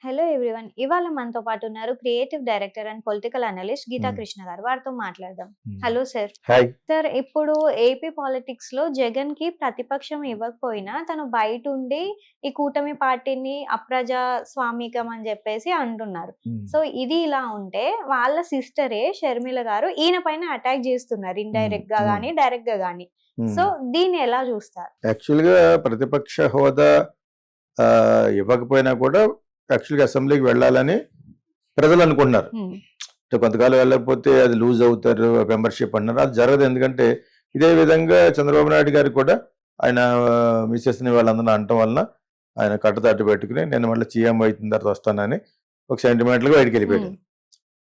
Hello everyone. ఇవాళ మనతో పాటు ఉన్నారు creative director and political analyst Geetha hmm. Krishna garu. వారితో మాట్లాడదాం. Hmm. Hello sir. Hi. Sir, ఇప్పుడు ఏపీ పాలిటిక్స్‌లో జగన్‌కి ప్రతిపక్షం ఇవ్వకపోయినా తను బయటుండి ఈ కూటమి పార్టీని అప్రజాస్వామికం అని జెప్పేసి అంటున్నారు. హ్మ్. సో, ఇది ఇలా ఉంటే వాళ్ళ సిస్టరే షర్మిల గారు ఈయన పైన అటాక్ జేస్తున్నారు. హ్మ్. ఇండైరెక్ట్‌గా హ్మ్. గాని, డైరెక్ట్‌గా గాని. సో, హ్మ్. దీన్ని ఎలా జూస్తారు? యాక్చువల్‌గా ప్రతిపక్ష హోదా ఇవ్వకపోయినా కూడా యాక్చువల్‌గా అసెంబ్లీకి వెళ్ళాలని ప్రజలు అనుకుంటున్నారు. హ్మ్. కొంతకాలం వెళ్ళకపోతే అది లూజ్ అవుతారు మెంబర్‌షిప్ అంటున్నారు. అది జరగదు. ఎందుకంటే ఇదే విధంగా చంద్రబాబు నాయుడు గారు కూడా ఆయన మిసెస్‌ని వాళ్ళందరిని అనటం వలన ఆయన కట్టుతట్టు పెట్టుకుని నేను మళ్ళీ సీఎం అయిన తర్వాత వస్తానని ఒక సెంటిమెంట్‌లుగా బయటికెళ్ళిపోయాడు. హ్మ్.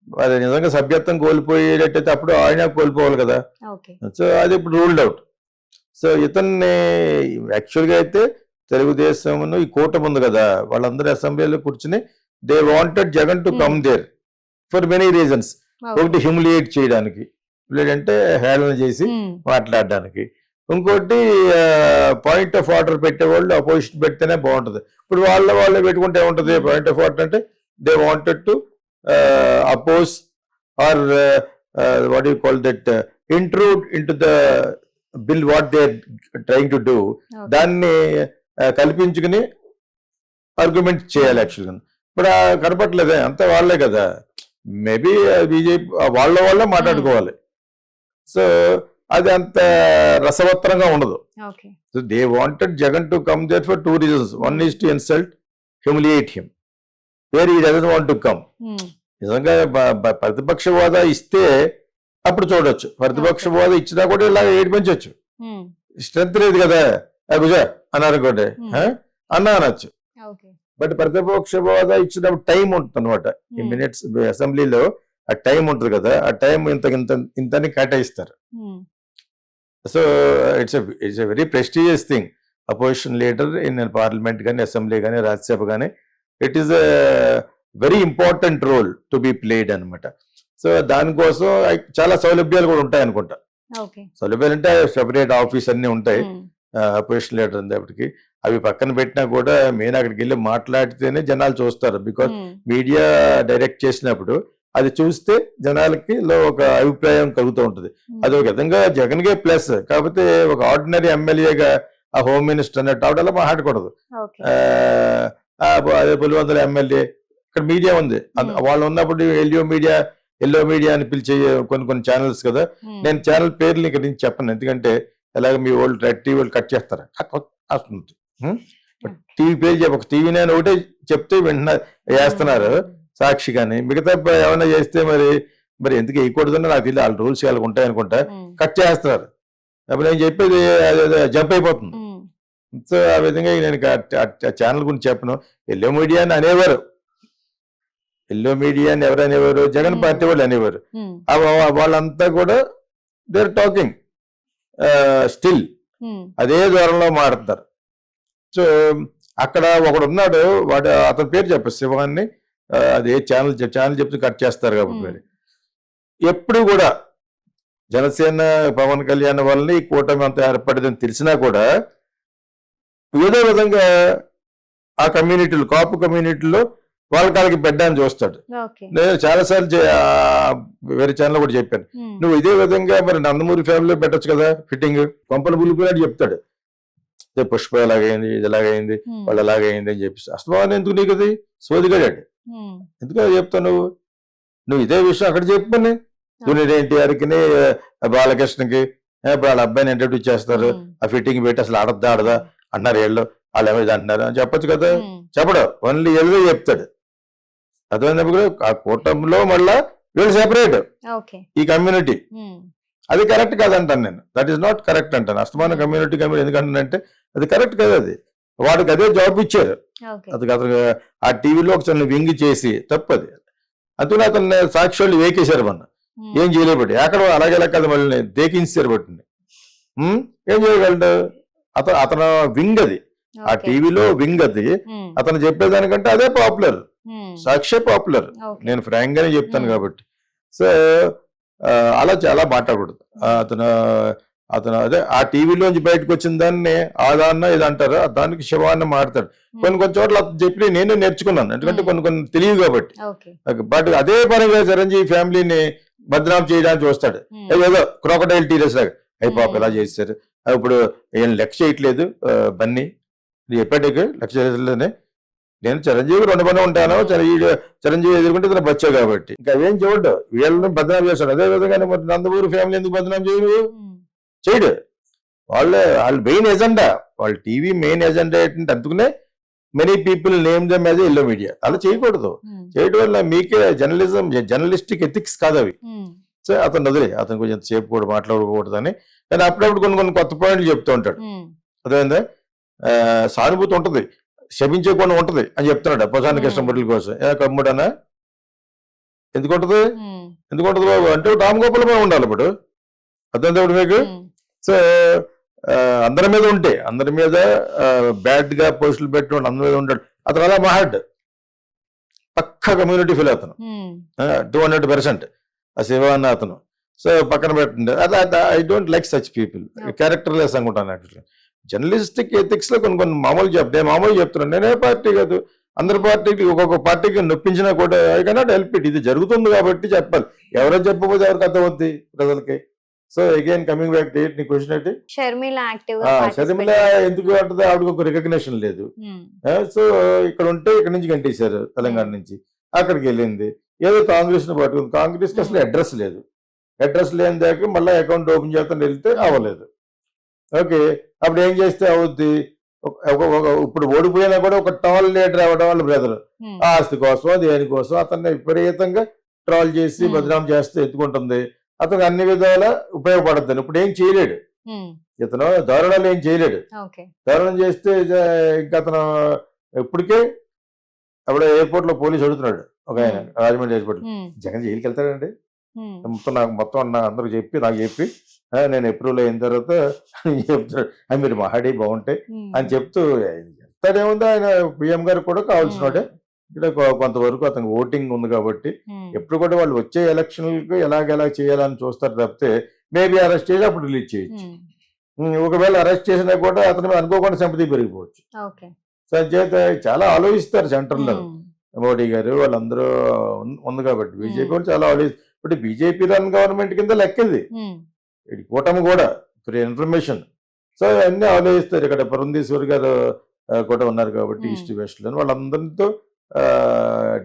అది నిజంగా సభ్యత్వం కోల్పోయేటట్టయితే అప్పుడు ఆయన కోల్పోవాలి కదా! ఓకే. సో, అది ఇప్పుడు రూల్డ్ ఔట్. సో, ఇతన్ని యాక్చువల్‌గా అయితే తెలుగుదేశంను ఈ కూటమి ఉంది కదా! వాళ్ళందరూ అసెంబ్లీలో కూర్చొని they wanted Jagan to hmm. Come there for many reasons. Okay. ఒకటి హ్యూమిలియేట్ చేయడానికి, లేదంటే హేళన చేసి హ్మ్. మాట్లాడడానికి. ఇంకోటి పాయింట్ ఆఫ్ ఆర్డర్ పెట్టేవాళ్ళు అపోజిషన్ పెడితేనే బాగుంటది. ఇప్పుడు వాళ్ళే పెట్టుకుంటే ఏముంటది? హ్మ్. పాయింట్ ఆఫ్ ఆర్డర్ అంటే they wanted to oppose or what you call that intrude into the bill what they trying to do. Okay. దాన్ని కల్పించుకుని ఆర్గ్యుమెంట్ చేయాలి యాక్చువల్గా. ఇప్పుడు కనపట్లేదే, అంతా వాళ్ళే కదా. మేబీ బీజేపీ వాళ్ళే హ్మ్. మాట్లాడుకోవాలి. సో, అది అంత రసవత్తరంగా ఉండదు. Okay. So they wanted Jagan to come there for two reasons. One hmm. Is to insult, humiliate him where he doesn't want to come. Hmm. నిజంగా ప్రతిపక్ష హోదా ఇస్తే అప్పుడు చూడొచ్చు. ప్రతిపక్ష ఓకే. హోదా ఇచ్చినా కూడా ఇలా ఏడిపించవచ్చు. హ్మ్. స్ట్రెంత్ లేదు కదా. భుజా అన్నారనుకోండి, హ్మ్. అన్నా అనొచ్చు. ఓకే. బట్ ప్రతిపక్ష హోదా ఇచ్చినప్పుడు టైం ఉంటుంది అనమాట. ఈ హ్మ్. మినిట్స్ అసెంబ్లీలో ఆ టైం ఉంటుంది కదా, ఆ టైం ఇంతని కేటాయిస్తారు. Hmm. So it's a very prestigious thing. Opposition leader in parliament కానీ, అసెంబ్లీ కానీ, రాజ్యసభ కానీ, it is a very important role to be played అనమాట. సో దానికోసం చాలా సౌలభ్యాలు కూడా ఉంటాయి అనుకుంటా. ఓకే. సౌలభ్యాలు అంటే సెపరేట్ ఆఫీస్ అన్ని ఉంటాయి హ్మ్. అపోజిషన్ లీడర్ అనేప్పటికి. అవి పక్కన పెట్టినా కూడా మెయిన్ అక్కడికి వెళ్ళి మాట్లాడితేనే జనాలు చూస్తారు. బికాస్ హ్మ్. మీడియా డైరెక్ట్ చేసినప్పుడు అది చూస్తే జనాలకి ఒక అభిప్రాయం కలుగుతూ ఉంటుంది. అది హ్మ్. ఒక విధంగా జగన్‌గే ప్లస్. కాకపోతే ఒక ఆర్డినరీ ఎమ్మెల్యేగా ఆ హోమ్ మినిస్టర్ అన్నట్టు ఆవిడలా మాట్లాడకూడదు. ఓకే. ఆహ్, అదే పులివెందుల ఎమ్మెల్యే. ఇక్కడ మీడియా ఉంది. హ్మ్. వాళ్ళు ఉన్నప్పుడు ఎల్లో మీడియా అని పిలిచే కొన్ని ఛానల్స్ కదా! హ్మ్. నేను ఛానల్ పేర్లు ఇక్కడి నుంచి చెప్పను. ఎందుకంటే ఎలాగ మీ వోళ్ళు రెడ్ టీవీ వాళ్ళు కట్ చేస్తారు. వస్తుంది. హ్మ్. ఓకే. టీవీ పేరు చెప్పకు. టీవీ నైన్ ఒకటే చెప్తే వింటున్నారు, ఏస్తున్నారు హ్మ్. సాక్షి గాని. మిగతా ఏమన్నా చేస్తే మరి ఎందుకు వేయకూడదని నాకు తెలియదు. వాళ్ళ రూల్స్ వాళ్ళకి ఉంటాయనుకుంటా. హ్మ్. కట్ చేస్తున్నారు. అప్పుడు నేను చెప్పేది అదేదో జంప్ అయిపోతుంది. హ్మ్. సో, ఆ విధంగా నేను ఛానల్ గురించి చెప్పను. ఎల్లో మీడియా అని అనేవారు. ఎల్లో మీడియా అని ఎవరు అనేవారు? జగన్ హ్మ్. పార్టీ వాళ్ళు అనేవారు. హ్మ్. వాళ్ళంతా కూడా దే ఆర్ టాకింగ్ స్టిల్ హ్మ్. అదే ధోరణిలో మాట్లాడతారు. సో, అక్కడ ఒకడున్నాడు. అతని పేరు చెప్పు, శివాన్ని. అదే ఛానల్ చెప్తే కట్ చేస్తారు కాబట్టి హ్మ్. మరి. ఎప్పుడు కూడా జనసేన, పవన్ కళ్యాణ్ వల్లనే ఈ కూటమి అంతా ఏర్పడిందని తెలిసినా కూడా ఏదో విధంగా ఆ కమ్యూనిటీలో, కాపు కమ్యూనిటీలో వాళ్ళకి పెట్టడానికి చూస్తాడు. ఓకే. నేను చాలా సార్లు వేరే ఛానల్ కూడా చెప్పాను. హ్మ్. నువ్వు ఇదే విధంగా మరి నందమూరి ఫ్యామిలీలో పెట్టొచ్చు కదా ఫిట్టింగ్. కొంపలు కూలిపోయినట్టు చెప్తాడు. పుష్ప ఎలాగైంది, ఇది ఎలాగైంది, హ్మ్. వాళ్ళు ఎలాగైంది అని చెప్పేసి. అస్తమానం ఎందుకు నీకు అది సోదిగాడాడు. హ్మ్. ఎందుకు అది చెప్తావు నువ్వు ఇదే విషయం అక్కడ చెప్పని. Junior okay. ఎన్టీఆర్కి, బాలకృష్ణకి, ఇప్పుడు వాళ్ళ అబ్బాయిని ఇంట్రడ్యూస్ చేస్తారు. హ్మ్. ఆ ఫిట్టింగ్ పెట్టి అసలు ఆడద్దా అంటున్నారు వీళ్ళు. వాళ్ళు ఏమైంది అంటున్నారు అని చెప్పొచ్చు కదా. హ్మ్. చెప్పడు. ఓన్లీ ఎల్లో చెప్తాడు. అర్థమైనప్పుడు ఆ కూటమిలో మళ్ళా వీళ్ళు సెపరేట్, ఓకే. ఈ కమ్యూనిటీ. హ్మ్. అది కరెక్ట్ కాదంటాను నేను. దట్ ఈస్ నాట్ కరెక్ట్ అంటాను. అస్తమాన హ్మ్. కమ్యూనిటీ ఎందుకంటానంటే అది కరెక్ట్ కాదు. అది వాడికి అదే జాబ్ ఇచ్చారు. ఓకే. అతను ఆ టీవీలో ఒకసారి వింగి చేసి తప్పది. అందుకని అతను సాక్షి వాళ్ళు వేకేశారు మొన్న. ఏం హ్మ్. చేయలేబట్టి అక్కడ అలాగే కదా, మళ్ళీ దేకించారు బట్టింది. ఏం చేయగలడు అతను వింగ్ అది. ఆ ఓకే. టీవీలో వింగ్ అది. హ్మ్. అతను చెప్పేదానికంటే అదే పాపులర్. హ్మ్. సాక్షే పాపులర్. ఓకే. నేను ఫ్రాంక్ గానే చెప్తాను హ్మ్. కాబట్టి. సో అలా చాలా మాట్లాడకూడదు. హ్మ్. అతను అతను అదే ఆ టీవీలోంచి బయటకు వచ్చిన దాన్ని ఆదాన్న ఇది అంటారు, దానికి శివాన్న మాడతాడు. కొన్ని చోట్ల అతను చెప్పి నేను నేర్చుకున్నాను, ఎందుకంటే కొన్ని తెలియదు కాబట్టి. ఓకే. బట్ అదే పనిగా చిరంజీవి ఫ్యామిలీని బదనాం చేయడానికి చూస్తాడు, ఏదో క్రోకడైల్ టీరియస్ లాగా. అయ్యి పాప ఇలా చేశారు, ఇప్పుడు ఏం లెక్క చేయట్లేదు బన్నీ చెప్పాడు, లెక్క చేయలేదని. నేను చిరంజీవి రెండు పని ఉంటాను, చిరంజీవి ఎదుర్కొంటే ఇతను బచ్చా కాబట్టి ఇంకా అవేం చూడ్డు, వీళ్ళని బదనాం చేస్తాడు. అదే విధంగా మరి నందమూరి ఫ్యామిలీ ఎందుకు బదనాం చేయడు? వాళ్ళ మెయిన్ ఎజెండా, వాళ్ళ టీవీ మెయిన్ ఎజెండా ఏంటంటే అందుకునే many people name them as yellow media. అలా చేయకూడదు. చేయడం వల్ల మీకే జర్నలిస్టిక్ ఎథిక్స్ కాదు అవి. సో అతను వదిలే, అతను కొంచెం సేపు కూడా మాట్లాడకూడదని. కానీ అప్పుడప్పుడు కొన్ని కొత్త పాయింట్లు చెప్తూ ఉంటాడు. అదేందా సానుభూతి ఉంటుంది, శపించకుండా ఉంటది అని చెప్తున్నాడు అప్పసాని కృష్ణమూర్తుల కోసం. కమ్ముడనా ఎందుకు ఉంటది బాబు అంటే రామ్ గోపాలమే ఉండాలి ఇప్పుడు. అర్థం మీకు? సో అందరి మీద ఉంటే, అందరి మీద బ్యాడ్ గా పోస్టులు పెట్టి అందరి మీద ఉంటాడు. అతను అలా మాట్లాడు, పక్కా కమ్యూనిటీ ఫీల్ అతను 200%. ఆ శివ అన్న అతను. సో పక్కన పెట్టండి, I don't like such people, character less అనుకుంటాను. యాక్చువల్లీ జర్నలిస్టిక్ ఎథిక్స్ లో కొన్ని మామూలు నేను మామూలు చెప్తున్నాను. నేనే పార్టీ కాదు, అందరి పార్టీకి ఒక్కొక్క పార్టీకి నొప్పించినా కూడా ఐ కెనాట్ హెల్ప్ ఇట్. ఇది జరుగుతుంది కాబట్టి చెప్పాలి. ఎవరో చెప్పకపోతే ఎవరికి అర్థమవుద్ది ప్రజలకి. So again coming back to నీ క్వశ్చన్ ఏంటి, షర్మిల ఎందుకు అంటది? ఆవిడకి ఒక రికగ్నిషన్ లేదు. సో ఇక్కడ ఉంటే ఇక్కడ నుంచి గంటేశారు, తెలంగాణ నుంచి అక్కడికి వెళ్ళింది, ఏదో కాంగ్రెస్ ని పట్టుకుంది. కాంగ్రెస్ కి అసలు అడ్రస్ లేదు. అడ్రస్ లేని దాకా మళ్ళీ అకౌంట్ ఓపెన్ చేస్తాను వెళ్తే అవ్వలేదు. ఓకే, అప్పుడు ఏం చేస్తే అవుద్ది? ఇప్పుడు ఓడిపోయినా కూడా ఒక టాల్ లీడర్ అవ్వడం వాళ్ళ బ్రదర్ ఆస్తి కోసం దేనికోసం అతన్ని విపరీతంగా ట్రాల్ చేసి బదనాం చేస్తూ ఎత్తుకుంటుంది. అతనికి అన్ని విధాల ఉపయోగపడుతుంది. ఇప్పుడు ఏం చేయలేడు ఇతను, దారుణాలు ఏం చేయలేడు. దారుణం చేస్తే ఇంకా అతను ఇప్పటికే అప్పుడు ఎయిర్పోర్ట్ లో పోలీసు అడుగుతున్నాడు ఒక ఆయన, రాజమండ్రి ఎయిర్పోర్ట్, జగన్ జైలుకి వెళ్తాడండి మొత్తం అందరూ నాకు చెప్పి నేను అప్రూవల్ అయిన తర్వాత చెప్తున్నాడు, మీరు మహాడి బాగుంటాయి అని చెప్తూ చెప్తాడేముంది. ఆయన పిఎం గారు కూడా కావాల్సిన ఇక్కడ కొంతవరకు అతనికి ఓటింగ్ ఉంది కాబట్టి ఎప్పుడు కూడా వాళ్ళు వచ్చే ఎలక్షన్లకు ఎలాగెలా చేయాలని చూస్తారు తప్పితే మేబీ అరెస్ట్ చేసి అప్పుడు రిలీజ్ చేయొచ్చు. ఒకవేళ అరెస్ట్ చేసినా కూడా అతని మీద అనుకోకుండా సింపతి పెరిగిపోవచ్చు. చేత చాలా ఆలోచిస్తారు సెంట్రల్ లో మోడీ గారు వాళ్ళందరూ ఉంది కాబట్టి. బీజేపీ వాళ్ళు చాలా ఆలోచిస్తారు. ఇప్పుడు బీజేపీ రన్ గవర్నమెంట్ కింద లెక్కది ఇది కూటమి కూడా ఇన్ఫర్మేషన్. సో అన్ని ఆలోచిస్తారు. ఇక్కడ పురంధేశ్వరి గారు కూడా ఉన్నారు కాబట్టి ఈస్ట్ వెస్ట్ లో వాళ్ళందరితో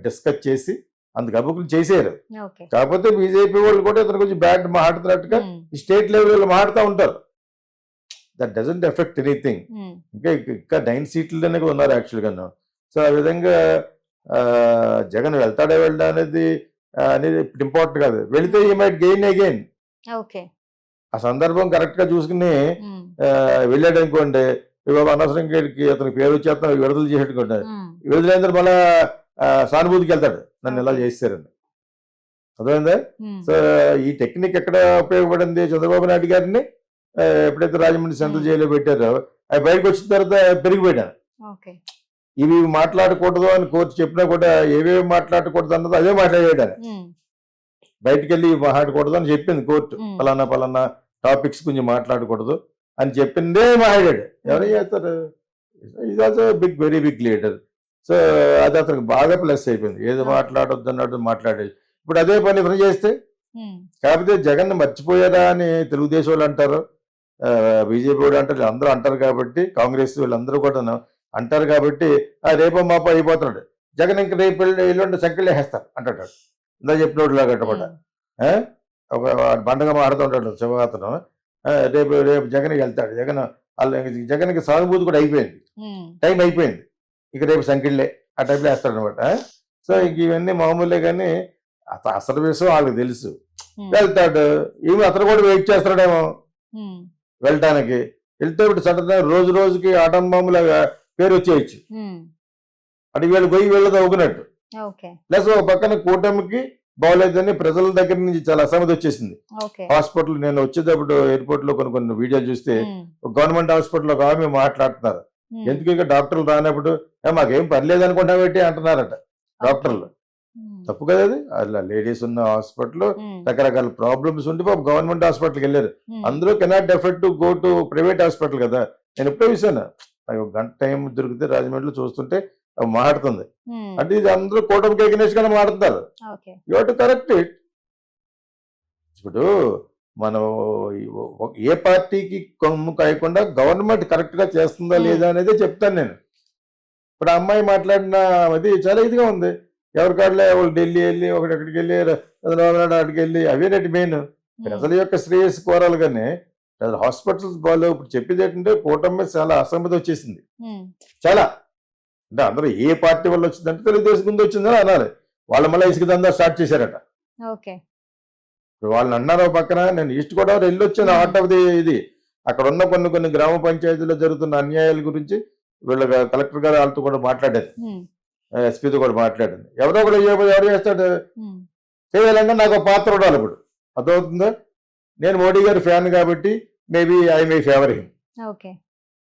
డిస్కస్ చేసి అందుకు అభివృద్ధి చేసేయారు. కాకపోతే బీజేపీ వాళ్ళు కూడా ఇతను కొంచెం బ్యాడ్ మాట్లాడుతున్నట్టుగా స్టేట్ లెవెల్ మాట్లాడుతూ ఉంటారు. That doesn't effect anything. ఇంకా 9 సీట్లనే ఉన్నారు యాక్చువల్ గా. సో ఆ విధంగా జగన్ వెళ్తాడా వెళ్ళడా అనేది ఇప్పుడు ఇంపార్టెంట్ కాదు. వెళితే ఈ మైట్ గెయిన్ అగైన్. ఆ సందర్భం కరెక్ట్ గా చూసుకుని వెళ్ళాడు అనుకోండి, అనవసరం అతనికి పేరు వచ్చేస్తాం విడుదల చేసేట్టుకుంటా, విడుదలైన మళ్ళా సానుభూతికి వెళ్తాడు నన్ను ఇలా చేస్తారని. అర్థమైందా? సో ఈ టెక్నిక్ ఎక్కడ ఉపయోగపడింది? చంద్రబాబు నాయుడు గారిని ఎప్పుడైతే రాజమండ్రి సెంట్రల్ జైల్లో పెట్టారో అవి బయటకు వచ్చిన తర్వాత పెరిగిపోయాను. ఇవి మాట్లాడకూడదు అని కోర్టు చెప్పినా కూడా ఏవేవి మాట్లాడకూడదు అన్నది అదే మాట్లాడాడు. బయటకు వెళ్ళి మాట్లాడకూడదు అని చెప్పింది కోర్టు, పలానా టాపిక్స్ గురించి మాట్లాడకూడదు అని చెప్పిందే మాట్లాడాడు. ఎవరు చేస్తారు? Is also very big leader. So అది అతనికి బాగా ప్లస్ అయిపోయింది. ఏది మాట్లాడొద్దు అన్నట్టు మాట్లాడేది. ఇప్పుడు అదే పని ఇతను చేస్తే, కాకపోతే జగన్ మర్చిపోయారా అని తెలుగుదేశం వాళ్ళు అంటారు, బీజేపీ వాళ్ళు అంటారు, అందరూ అంటారు కాబట్టి, కాంగ్రెస్ వీళ్ళందరూ కూడా అంటారు కాబట్టి రేపో మాపో అయిపోతున్నాడు జగన్. ఇంక రేపు ఎల్లుండి సంఖ్యలు వేసేస్తారు అంటాడు. ఇందా చెప్పినోడు లాగా అన్నమాట. ఒక బండగా మాడుతుంటాడు శివగాతను. రేపు జగన్కి వెళ్తాడు. జగన్కి సానుభూతి కూడా అయిపోయింది, టైం అయిపోయింది, ఇక రేపు సంఖ్యలే ఆ టైంలో వేస్తాడు అనమాట. సో ఇంక ఇవన్నీ మామూలే, కానీ అసలు విషయం వాళ్ళకి తెలుసు. వెళ్తాడు, ఏమి అతను కూడా వెయిట్ చేస్తాడేమో వెళ్ళటానికి. వెళ్తే ఇప్పుడు సడన్గా రోజు రోజుకి ఆటంబాంబులాగా పేరు వచ్చేయచ్చు. అటు వీళ్ళు గొయ్యి వెళ్ళదు అవుకున్నట్టు. ప్లస్ ఒక పక్కన కూటమికి బాగోలేదని ప్రజల దగ్గర నుంచి చాలా అసమ్మతి వచ్చేసింది. హాస్పిటల్ నేను వచ్చేటప్పుడు ఎయిర్పోర్ట్ లో కొన్ని వీడియోలు చూస్తే గవర్నమెంట్ హాస్పిటల్ ఒక ఆమె మాట్లాడుతున్నారు, ఎందుకు ఇక డాక్టర్లు రానప్పుడు మాకేం పర్లేదు అనుకుంటా పెట్టి అంటున్నారట డాక్టర్లు. తప్పు కదా అది. అలా లేడీస్ ఉన్న హాస్పిటల్ రకరకాల ప్రాబ్లమ్స్ ఉండి పాపం గవర్నమెంట్ హాస్పిటల్కి వెళ్ళారు. అందరూ cannot effort to go to private hospital కదా. నేను ఎప్పుడో చూసాను, నాకు ఒక గంట టైం దొరికితే రాజమండ్రిలో చూస్తుంటే మాట్లాడుతుంది. అంటే ఇది అందరూ కూటమికి ఎగ్నెస్ట్ గానే మాట్లాడతారు. You have to correct it. ఇప్పుడు మనం ఏ పార్టీకి కొమ్ము కాయకుండా గవర్నమెంట్ కరెక్ట్ గా చేస్తుందా లేదా అనేది చెప్తాను నేను. ఇప్పుడు ఆ అమ్మాయి మాట్లాడిన అది చాలా ఇదిగా ఉంది. ఎవరి కాడలే వాళ్ళు ఢిల్లీ వెళ్ళి ఒకటి ఎక్కడికి వెళ్ళి చంద్రబాబు నాయుడు అక్కడికి వెళ్ళి అవేనటి మెయిన్ ప్రజల యొక్క శ్రేయస్సు కోరాలి. కానీ హాస్పిటల్స్ బాగా ఇప్పుడు చెప్పేది ఏంటంటే కూటమి మీద చాలా అసమ్మతి వచ్చేసింది. చాలా అంటే అందరూ ఏ పార్టీ వల్ల వచ్చిందంటే తెలుగుదేశం ముందు వచ్చిందని అనాలి. వాళ్ళ మళ్ళీ ఇసుక దందా స్టార్ట్ చేశారట. వాళ్ళని అన్నారు పక్కన. నేను ఈస్ట్ గోదావరి వెళ్ళి వచ్చాను ఆర్ట్ ఆఫ్ ది ఇది. అక్కడ ఉన్న కొన్ని గ్రామ పంచాయతీలో జరుగుతున్న అన్యాయాల గురించి వీళ్ళ కలెక్టర్ గారు వాళ్ళతో కూడా మాట్లాడారు, ఎస్పీతో కూడా మాట్లాడింది. ఎవరో కూడా ఎవరు చేస్తాడు చేయాలంటే నాకు ఒక పాత్ర ఉండాలి. ఇప్పుడు అర్థమవుతుందా? నేను మోడీ గారి ఫ్యాన్ కాబట్టి maybe I may favour him.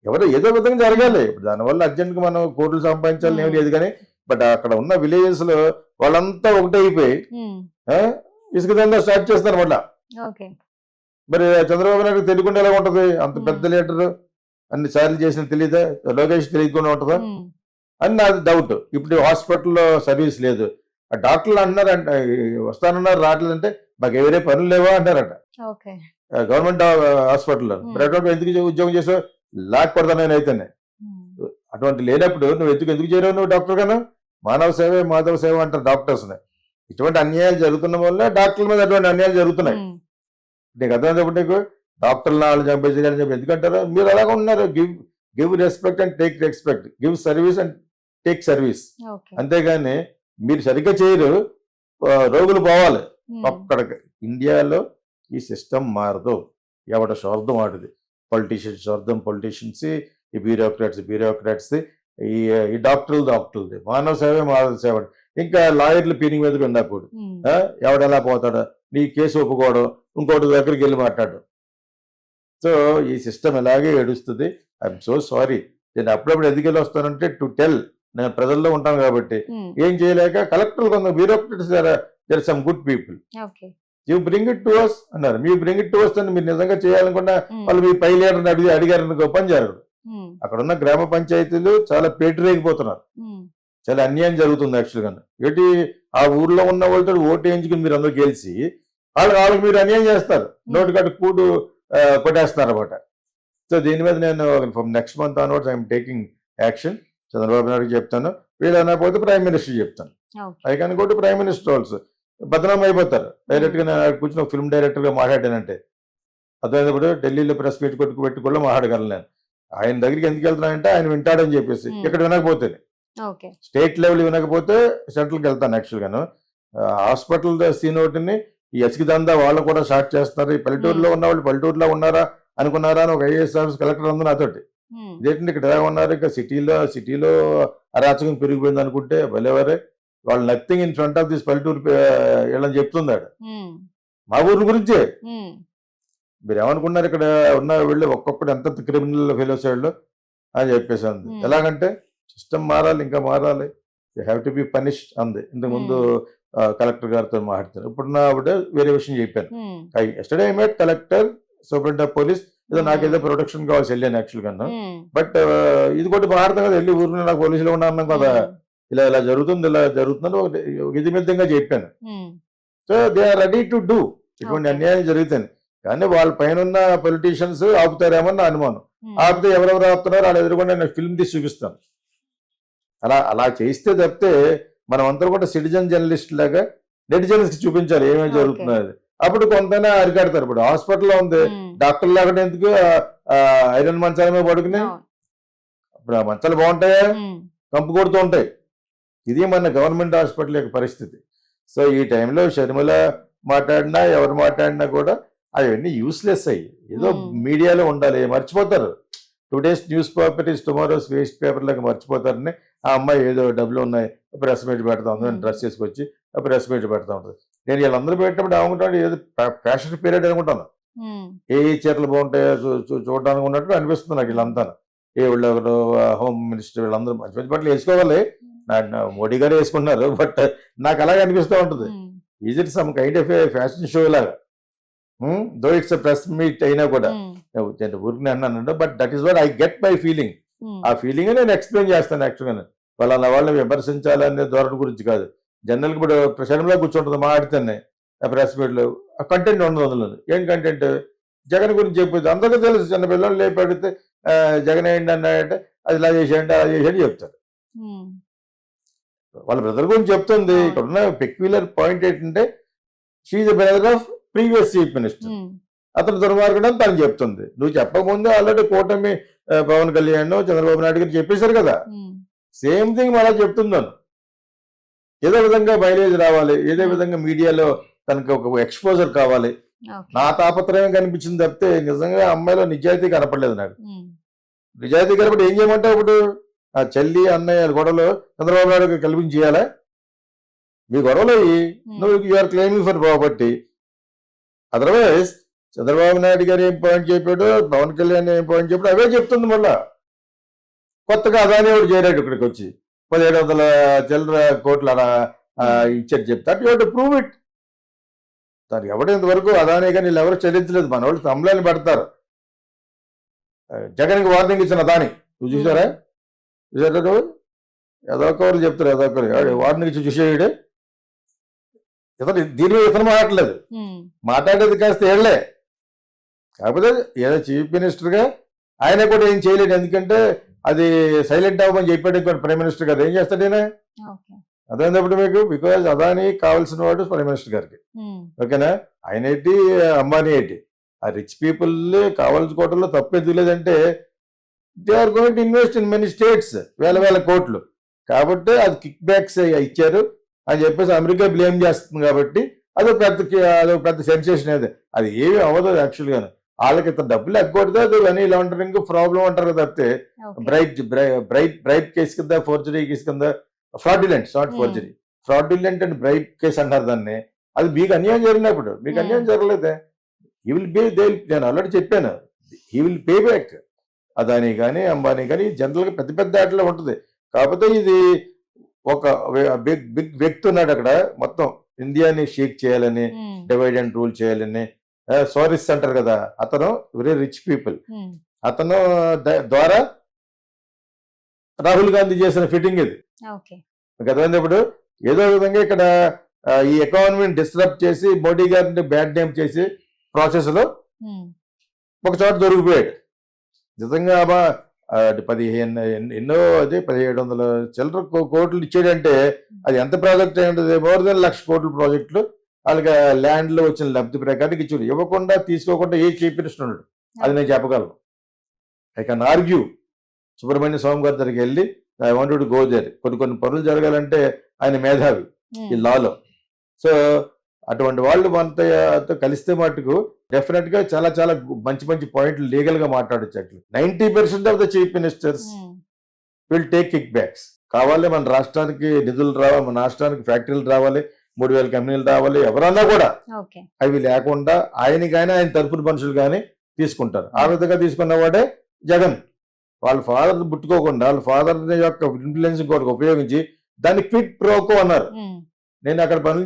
ఎవరు ఏదో విధంగా జరగాలి. ఇప్పుడు దానివల్ల అర్జెంట్గా మనం కోట్లు సంపాదించాలని ఏం లేదు. కానీ బట్ అక్కడ ఉన్న విలేజెస్ లో వాళ్ళంతా ఒకటైపోయి ఇసుక దందా స్టార్ట్ చేస్తారు మళ్ళా. మరి చంద్రబాబు నాయుడు తెలియకుండా ఎలా ఉంటది? అంత పెద్ద లీడర్ అన్ని సార్లు చేసిన తెలియదా? లోకేష్ తెలియకుండా ఉంటుందా అని నాది డౌట్. ఇప్పుడు హాస్పిటల్లో సర్వీస్ లేదు. ఆ డాక్టర్లు అన్నారంట వస్తానన్నారు రావట్లేదంటే మాకు ఎవరే పనులు లేవా అంటారట గవర్నమెంట్ హాస్పిటల్లో. ప్రైవేట్ ఎందుకు ఉద్యోగం చేసావు? లాక్కూడదా నేను అయితేనే. అటువంటి లేనప్పుడు నువ్వు ఎందుకు చేరావు నువ్వు డాక్టర్ గాను? మానవ సేవ మాధవ సేవ అంటారు డాక్టర్స్. ఇటువంటి అన్యాయాలు జరుగుతున్న వల్ల డాక్టర్ల మీద అటువంటి అన్యాయాలు జరుగుతున్నాయి. నీకు అర్థమైనప్పుడు నీకు డాక్టర్లు నాలుగు చంపేసేయాలని చెప్పి ఎందుకంటారు? మీరు అలాగే ఉన్నారు. Give respect and take respect, give service and take service. అంతేగాని మీరు సరిగ్గా చేయరు, రోగులు పోవాలి. ఒక్కడికి ఇండియాలో ఈ సిస్టమ్ మారదు. ఎవడ స్వార్థం ఆడుది. పొలిటీషియన్స్ స్వార్థం పొలిటీషియన్స్, ఈ బ్యూరోక్రాట్స్, ఈ డాక్టర్లది. మానవ సేవ. ఇంకా లాయర్లు పీనింగ్ మీద ఉండకూడదు. ఎవడెలా పోతాడో నీ కేసు ఒప్పుకోవడం, ఇంకోటి దగ్గరికి వెళ్ళి మాట్లాడడం. సో ఈ సిస్టమ్ ఇలాగే ఏడుస్తుంది. I'm so sorry. నేను అప్పుడప్పుడు ఎందుకు వెళ్ళి వస్తానంటే టు టెల్, నేను ప్రజల్లో ఉంటాను కాబట్టి. ఏం చేయలేక కలెక్టర్లు కొంత bureaucrats there some good people. You bring it to us అన్నారు. మీ బ్రింగ్ ఇట్ టు అస్ అని మీరు నిజంగా చేయాలనుకున్నా వాళ్ళు మీ పై లీడర్ని అడిగారు పని జరగదు. అక్కడ ఉన్న గ్రామ పంచాయతీలు చాలా పేటరేగిపోతున్నారు. చాలా అన్యాయం జరుగుతుంది యాక్చువల్గా. ఏంటి ఆ ఊర్లో ఉన్న వాళ్ళతో ఓటు వేయించుకుని మీరు అందరూ గెలిచి వాళ్ళకి మీరు అన్యాయం చేస్తారు. నోటికాటు కూడు కొట్టేస్తున్నారు అనమాట. సో దీని మీద నేను from next month onwards I'm taking action. Chandrababu Naidu చెప్తాను, వీళ్ళు అనకపోతే ప్రైమ్ మినిస్టర్ చెప్తాను. I can go to prime minister also. బదనాం అయిపోతారు డైరెక్ట్ గా. నేను కూర్చుని ఒక ఫిల్మ్ డైరెక్టర్ గా మాట్లాడానంటే అర్థమైనప్పుడు ఢిల్లీలో ప్రెస్ మీట్ పెట్టుకోవడం మాట్లాడగలను నేను. ఆయన దగ్గరికి ఎందుకు వెళ్తున్నానంటే ఆయన వింటాడని చెప్పేసి. ఇక్కడ వినకపోతే స్టేట్ లెవెల్ వినకపోతే సెంట్రల్కి వెళ్తాను యాక్చువల్గాను. హాస్పిటల్ సీన్ ఒకటిని ఈ ఇసుక దందా వాళ్ళు కూడా స్టార్ట్ చేస్తున్నారు. ఈ పల్లెటూరులో ఉన్న వాళ్ళు పల్లెటూరులో ఉన్నారా అనుకున్నారా అని ఒక ఐఏఎస్ ఆఫీస్ కలెక్టర్ అందరూ నాతోటి ఇదేంటంటే ఇక్కడ ఎలా ఉన్నారు, ఇంకా సిటీలో అరాచకం పెరిగిపోయింది అనుకుంటే భలేవరే. వాళ్ళు nothing in front of this పల్లెటూరు వీళ్ళని చెప్తున్నాడు మా ఊరి గురించే. మీరు ఏమనుకున్నారు ఇక్కడ ఉన్న వీళ్ళు ఒక్కొక్కటి ఎంత క్రిమినల్ ఫెలోస్ వాళ్ళు అని చెప్పేసి అంది. ఎలాగంటే సిస్టమ్ మారాలి, ఇంకా మారాలి. They have to be punished అంది. ఇంతకుముందు కలెక్టర్ గారితో మాట్లాడతారు. ఇప్పుడు నా ఆవిడ వేరే విషయం చెప్పాను. Yesterday I met collector, superintendent of police. ఏదో నాకేదో ప్రొటెక్షన్ కావాల్సి వెళ్ళాను యాక్చువల్ గా. బట్ ఇది కూడా మారుతాం కదా, వెళ్ళి ఊరిని నాకు పోలీసులో ఉన్నాను కదా, ఇలా జరుగుతుంది ఇది మిద్దంగా చెప్పాను. So they are ready to do. ఇటువంటి అన్యాయం జరుగుతుంది. కానీ వాళ్ళ పైన ఉన్న పొలిటీషియన్స్ ఆపుతారేమో నా అనుమానం. ఆపితే ఎవరెవరు ఆపుతున్నారో వాళ్ళు ఎదురుకుండా నేను ఫిల్మ్ తీసి చూపిస్తాను. అలా చేస్తే తప్పితే మనం అందరూ కూడా సిటిజన్ జర్నలిస్ట్ లాగా నెటిజన్స్ కి చూపించాలి ఏమేమి జరుగుతున్నది. అప్పుడు కొంతైనా అరికాడతారు. ఇప్పుడు హాస్పిటల్లో ఉంది, డాక్టర్ లాగా ఎందుకు ఐరన్ మంచాల మీద పడుకుని ఇప్పుడు ఆ మంచాలు బాగుంటాయా, కంపు కొడుతూ ఉంటాయి. ఇది మన గవర్నమెంట్ హాస్పిటల్ యొక్క పరిస్థితి. సో ఈ టైంలో షర్మిల మాట్లాడినా ఎవరు మాట్లాడినా కూడా అవన్నీ యూస్లెస్ అయ్యి ఏదో మీడియాలో ఉండాలి. మర్చిపోతారు. Today's news paper is tomorrow's waste paper లాగా మర్చిపోతారని. ఆ అమ్మాయి ఏదో డబ్బులు ఉన్నాయి ప్రెస్ మీట్ పెడతా ఉంది, డ్రెస్ చేసుకొచ్చి ప్రెస్ మీట్ పెడతా ఉంటుంది. నేను వీళ్ళందరూ పెట్టినప్పుడు ఏమనుకుంటాను, ఏదో ఫ్యాషన్ పీరియడ్ అనుకుంటాను. ఏ చీరలు బాగుంటాయో చూడడానికి ఉన్నట్టు అనిపిస్తుంది నాకు. వీళ్ళంతా ఏ వీళ్ళు హోమ్ మినిస్టర్ వీళ్ళందరూ మంచి మంచి బట్టలు వేసుకోవాలి. మోడీ గారు వేసుకుంటున్నారు, బట్ నాకు అలాగే అనిపిస్తూ ఉంటుంది. Is it some kind of A fashion show లాగా, దో ఇట్స్ ప్రెస్ మీట్ అయినా కూడా ఊరికి అన్నాను, but that is what I get my feeling. ఆ ఫీలింగ్ నేను ఎక్స్ప్లెయిన్ చేస్తాను యాక్చువల్గా. వాళ్ళ వాళ్ళని విమర్శించాలనే ధోరణి గురించి కాదు. జనరల్గా ఇప్పుడు ప్రశాంతంగా కూర్చుంటుంది మాట్లాడితేనే ఆ ప్రెస్ మీట్లు, ఆ కంటెంట్ ఉండదు అందులో. ఏం కంటెంట్? జగన్ గురించి చెప్పేది అందరికీ తెలుసు. చిన్న పిల్లలు లేపి అడిగితే జగన్ ఏంటి అన్నాడంటే అది ఇలా చేసేయండి అలా చేసేయండి చెప్తారు. వాళ్ళ బ్రదర్ గురించి చెప్తుంది. ఇక్కడ ఉన్న పెక్యులర్ పాయింట్ ఏంటంటే she the brother of previous chief minister. అతను దుర్మార్గుడు అని తను చెప్తుంది. నువ్వు చెప్పకముందే ఆల్రెడీ కూటమి పవన్ కళ్యాణ్ చంద్రబాబు నాయుడు గారు చెప్పేశారు కదా. సేమ్ థింగ్ మళ్ళా చెప్తున్నాను. ఏదో విధంగా మైలేజ్ రావాలి, ఏదో విధంగా మీడియాలో తనకి ఒక ఎక్స్పోజర్ కావాలి. నా తాపత్రయం కనిపించింది తప్పితే నిజంగా అమ్మాయిలో నిజాయితీ కనపడలేదు నాకు. నిజాయితీ కనపడి ఏం చేయమంటావు? ఇప్పుడు ఆ చెల్లి అన్నయ్య గొడవలు చంద్రబాబు నాయుడు కల్పించి చేయాలా? మీ గొడవలు నువ్వు you are claiming for property. Otherwise Chandrababu Naidu garu ఏం పాయింట్ చెప్పాడు, పవన్ కళ్యాణ్ ఏం పాయింట్ చెప్పాడు అవే చెప్తుంది. మళ్ళా కొత్తగా అదాని వాడు చేరాడు ఇక్కడికి వచ్చి 1700 చిల్లర కోట్లు అలా ఇచ్చాడు చెప్తారు. You to prove it. తను ఎవడు ఇంతవరకు అదాని కానీ వీళ్ళు ఎవరు చెల్లించలేదు. మన వాళ్ళు తమ్ములని పెడతారు. జగన్కి వార్నింగ్ ఇచ్చిన అదాని నువ్వు చూసారా? చూసారా? ఏదో ఒకరు చెప్తారు, ఏదో ఒకరు వార్నింగ్ ఇచ్చి చూసేవాడే. ఇతను దీని మీద ఇతను మాట్లాడలేదు. మాట్లాడేది కాస్త ఏళ్లే. కాకపోతే ఏదో చీఫ్ మినిస్టర్గా ఆయన కూడా ఏం చేయలేడు. ఎందుకంటే అది సైలెంట్ అవ్వమని చెప్పాడు ఇంకోటి ప్రైమ్ మినిస్టర్ గారు. ఏం చేస్తాడు ఈయన? అదేంటప్పుడు మీకు బికాజ్ అదాని కావాల్సిన వాడు ప్రైమ్ మినిస్టర్ గారికి. ఓకేనా? ఆయన ఏంటి, అంబానీ ఏంటి, ఆ రిచ్ పీపుల్ కావాల్సుకోవడంలో తప్పు ఎందుకు లేదంటే they are going to invest in many states వేల కోట్లు. కాబట్టి అది కిక్ బ్యాక్స్ ఇచ్చారు అని చెప్పేసి అమెరికా బ్లేమ్ చేస్తుంది. కాబట్టి అదొక పెద్ద సెన్సేషన్. అది ఏమి అవ్వదు యాక్చువల్గా. వాళ్ళకి ఇంత డబ్బులు ఎగ్గొడితే అది మనీ లాండరింగ్ ప్రాబ్లం అంటారు కదా. తప్పితే బ్రైట్ కేసు కింద, ఫోర్జరీ కేసు కింద, fraudulent not forgery, fraudulent and bright case అంటారు దాన్ని. అది మీకు అన్యాయం జరిగినప్పుడు, మీకు అన్యాయం జరగలేదే, హీ విల్ పే. నేను ఆల్రెడీ చెప్పాను, he will pay back. Adani కానీ అంబానీ కానీ జనరల్గా పెద్ద పెద్ద ఆటలో ఉంటుంది. కాకపోతే ఇది ఒక బిగ్ వ్యక్తి ఉన్నాడు అక్కడ, మొత్తం ఇండియాని షేక్ చేయాలని, డివైడ్ అండ్ రూల్ చేయాలని. సోరిస్ అంటారు కదా, అతను వెరీ రిచ్ పీపుల్. అతను ద్వారా రాహుల్ గాంధీ చేసిన ఫిట్టింగ్ ఇది కదా. ఇప్పుడు ఏదో విధంగా ఇక్కడ ఈ ఎకానమీని డిస్టర్బ్ చేసి మోడీ గారిని బ్యాడ్ నేమ్ చేసి ప్రాసెస్ లో ఒక చోట దొరికిపోయాడు. నిజంగా 1700 చిల్లర కోట్లు ఇచ్చాడంటే అది ఎంత ప్రాజెక్ట్ అయి ఉంటుంది? మోర్ దెన్ 1,00,000 కోట్ల ప్రాజెక్టులు వాళ్ళకి ల్యాండ్ లో వచ్చిన లబ్ధి ప్రకారం ఇచ్చారు. ఇవ్వకుండా తీసుకోకుండా ఏ చీఫ్ మినిస్టర్ ఉన్నాడు? అది నేను చెప్పగలను. I can argue. Subramanya Swamy గారి దగ్గరికి వెళ్ళి I wanted to go there. కొన్ని పనులు జరగాలంటే ఆయన మేధావి ఈ లాలో. సో అటువంటి వాళ్ళు మనతో కలిస్తే మటుకు డెఫినెట్ గా చాలా చాలా మంచి పాయింట్లు లీగల్ గా మాట్లాడచ్చు. Actually 90% of the chief ministers will take kick backs. కావాలి మన రాష్ట్రానికి నిధులు రావాలి, మన రాష్ట్రానికి ఫ్యాక్టరీలు రావాలి, 3,000 కంపెనీలు రావాలి, ఎవరన్నా కూడా అవి లేకుండా ఆయన కానీ ఆయన తరపున మనుషులు కానీ తీసుకుంటారు. ఆ విధంగా తీసుకున్నవాడే జగన్. వాళ్ళ ఫాదర్ పుట్టుకోకుండా వాళ్ళ ఫాదర్ యొక్క ఇన్ఫ్లుయెన్స్ ఇంకోటి ఉపయోగించి దాన్ని క్విట్ ప్రోకో అన్నారు. నేను అక్కడ పనులు